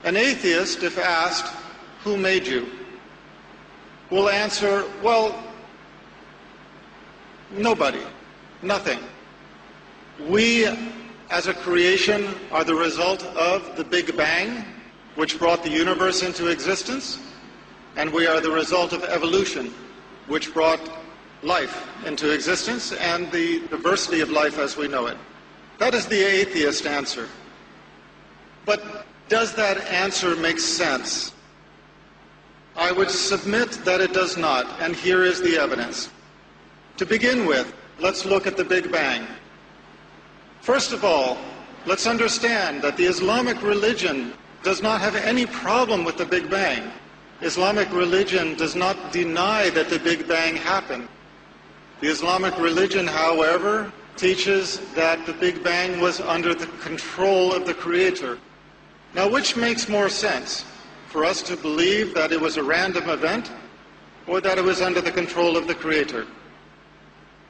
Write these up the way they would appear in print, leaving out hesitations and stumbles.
An atheist, if asked, who made you, will answer, well, nobody, nothing. We, as a creation, are the result of the Big Bang, which brought the universe into existence, and we are the result of evolution, which brought life into existence and the diversity of life as we know it. That is the atheist answer. But does that answer make sense? I would submit that it does not, and here is the evidence. To begin with, let's look at the Big Bang. First of all, let's understand that the Islamic religion does not have any problem with the Big Bang. Islamic religion does not deny that the Big Bang happened. The Islamic religion, however, teaches that the Big Bang was under the control of the Creator. Now, which makes more sense? For us to believe that it was a random event or that it was under the control of the Creator?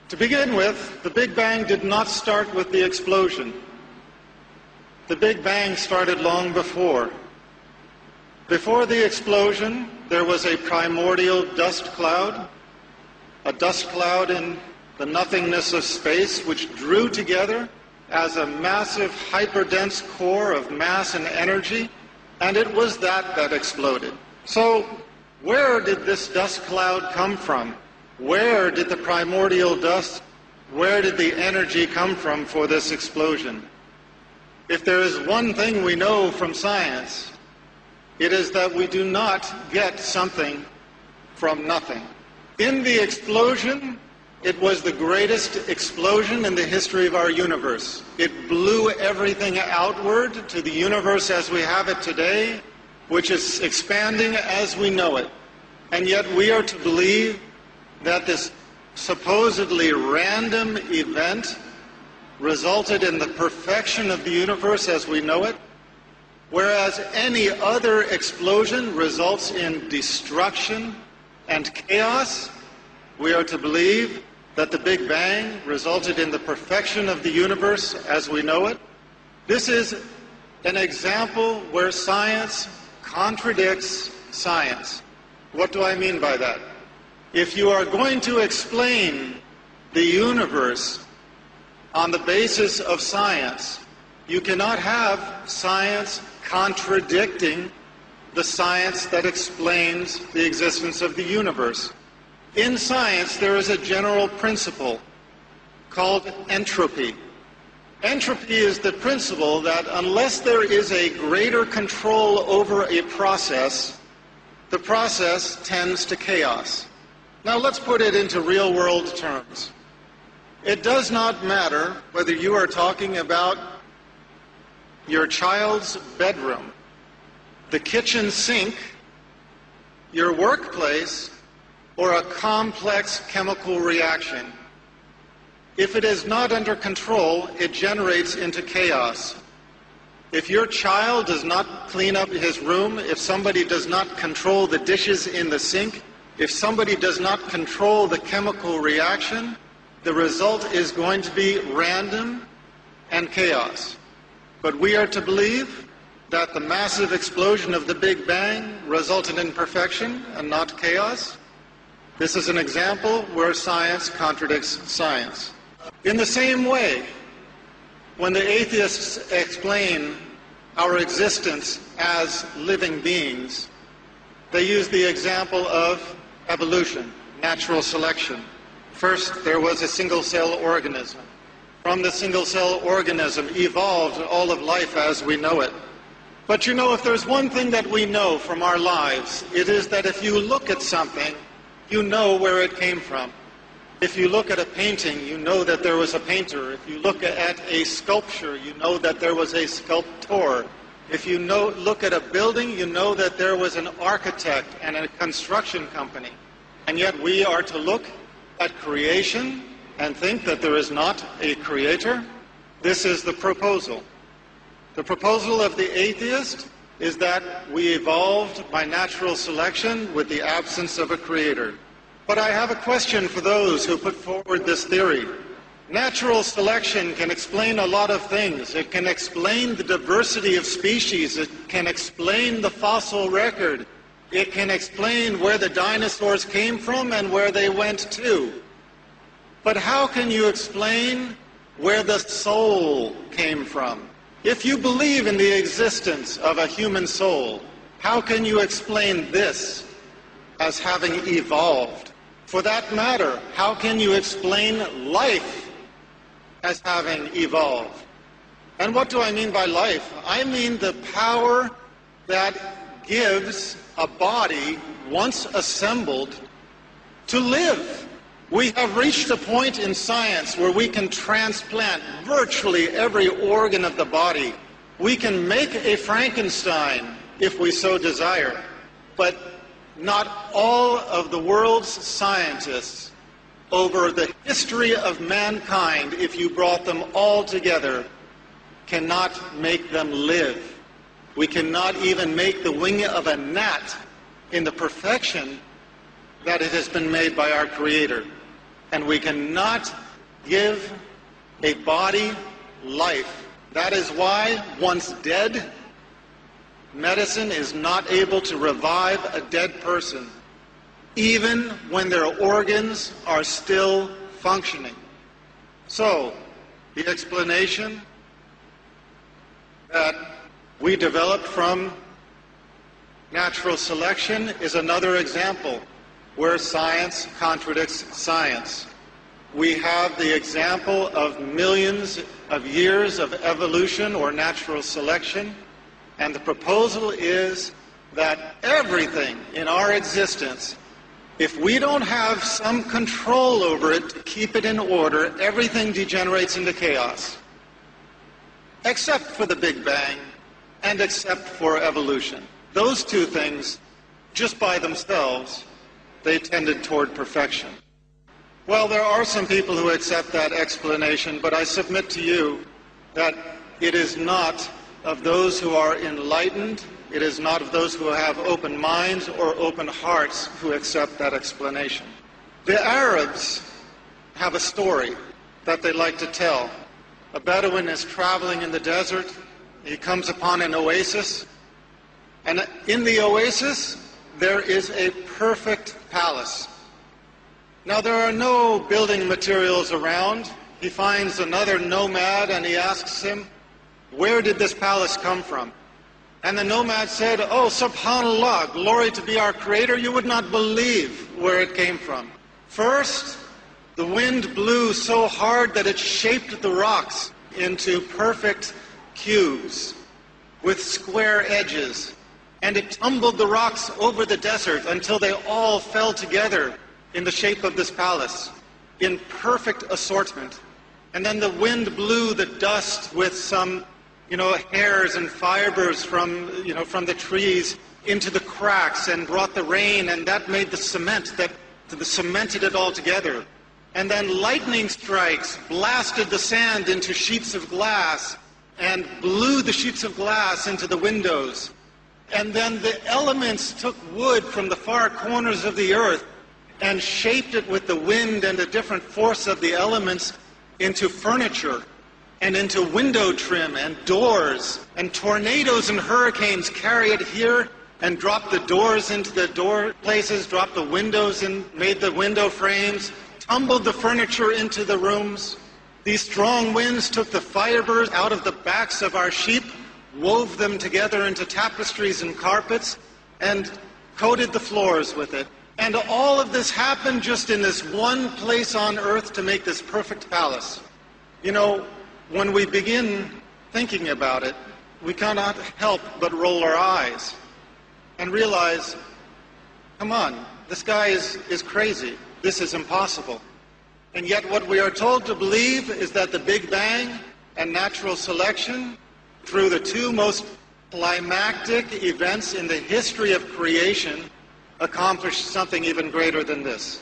To begin with, the Big Bang did not start with the explosion. The Big Bang started long before. Before the explosion, there was a primordial dust cloud, a dust cloud in the nothingness of space, which drew together as a massive hyperdense core of mass and energy, and it was that exploded. So, where did this dust cloud come from? Where did the primordial dust, where did the energy come from for this explosion? If there is one thing we know from science, it is that we do not get something from nothing. In the explosion, it was the greatest explosion in the history of our universe. It blew everything outward to the universe as we have it today, which is expanding as we know it. And yet we are to believe that this supposedly random event resulted in the perfection of the universe as we know it, whereas any other explosion results in destruction and chaos. We are to believe that the Big Bang resulted in the perfection of the universe as we know it. This is an example where science contradicts science. What do I mean by that? If you are going to explain the universe on the basis of science, you cannot have science contradicting the science that explains the existence of the universe. In science, there is a general principle called entropy. Entropy is the principle that unless there is a greater control over a process, the process tends to chaos. Now let's put it into real-world terms. It does not matter whether you are talking about your child's bedroom, the kitchen sink, your workplace, or a complex chemical reaction. If it is not under control, it generates into chaos. If your child does not clean up his room, if somebody does not control the dishes in the sink, if somebody does not control the chemical reaction, the result is going to be random and chaos. But we are to believe that the massive explosion of the Big Bang resulted in perfection and not chaos. This is an example where science contradicts science. In the same way, when the atheists explain our existence as living beings, they use the example of evolution, natural selection. First, there was a single-cell organism. From the single-cell organism evolved all of life as we know it. But you know, if there's one thing that we know from our lives, it is that if you look at something, you know where it came from. If you look at a painting, you know that there was a painter. If you look at a sculpture, you know that there was a sculptor. If you look at a building, you know that there was an architect and a construction company. And yet we are to look at creation and think that there is not a creator. This is the proposal. The proposal of the atheist is that we evolved by natural selection with the absence of a creator. But I have a question for those who put forward this theory. Natural selection can explain a lot of things. It can explain the diversity of species. It can explain the fossil record. It can explain where the dinosaurs came from and where they went to. But how can you explain where the soul came from? If you believe in the existence of a human soul, how can you explain this as having evolved? For that matter, how can you explain life as having evolved? And what do I mean by life? I mean the power that gives a body, once assembled, to live. We have reached a point in science where we can transplant virtually every organ of the body. We can make a Frankenstein if we so desire. But not all of the world's scientists over the history of mankind, if you brought them all together, cannot make them live. We cannot even make the wing of a gnat in the perfection that it has been made by our Creator. And we cannot give a body life. That is why, once dead, medicine is not able to revive a dead person, even when their organs are still functioning. So, the explanation that we developed from natural selection is another example where science contradicts science. We have the example of millions of years of evolution or natural selection, and the proposal is that everything in our existence, if we don't have some control over it to keep it in order, everything degenerates into chaos, except for the Big Bang and except for evolution. Those two things, just by themselves, they tended toward perfection. Well, there are some people who accept that explanation, but I submit to you that it is not of those who are enlightened, it is not of those who have open minds or open hearts who accept that explanation. The Arabs have a story that they like to tell. A Bedouin is traveling in the desert. He comes upon an oasis, and in the oasis there is a perfect palace. Now, there are no building materials around. He finds another nomad and he asks him, "Where did this palace come from?" And the nomad said, "Oh, subhanallah, glory to be our Creator, you would not believe where it came from. First, the wind blew so hard that it shaped the rocks into perfect cubes with square edges. And it tumbled the rocks over the desert until they all fell together in the shape of this palace, in perfect assortment. And then the wind blew the dust with some, hairs and fibers from the trees into the cracks and brought the rain, and that made the cement that cemented it all together. And then lightning strikes blasted the sand into sheets of glass and blew the sheets of glass into the windows. And then the elements took wood from the far corners of the earth and shaped it with the wind and the different force of the elements into furniture and into window trim and doors. And tornadoes and hurricanes carry it here and dropped the doors into the door places, dropped the windows and made the window frames, tumbled the furniture into the rooms. These strong winds took the fibers out of the backs of our sheep, wove them together into tapestries and carpets, and coated the floors with it. And all of this happened just in this one place on earth to make this perfect palace. When we begin thinking about it, we cannot help but roll our eyes and realize, come on, this guy is crazy. This is impossible. And yet what we are told to believe is that the Big Bang and natural selection, through the two most climactic events in the history of creation, accomplished something even greater than this.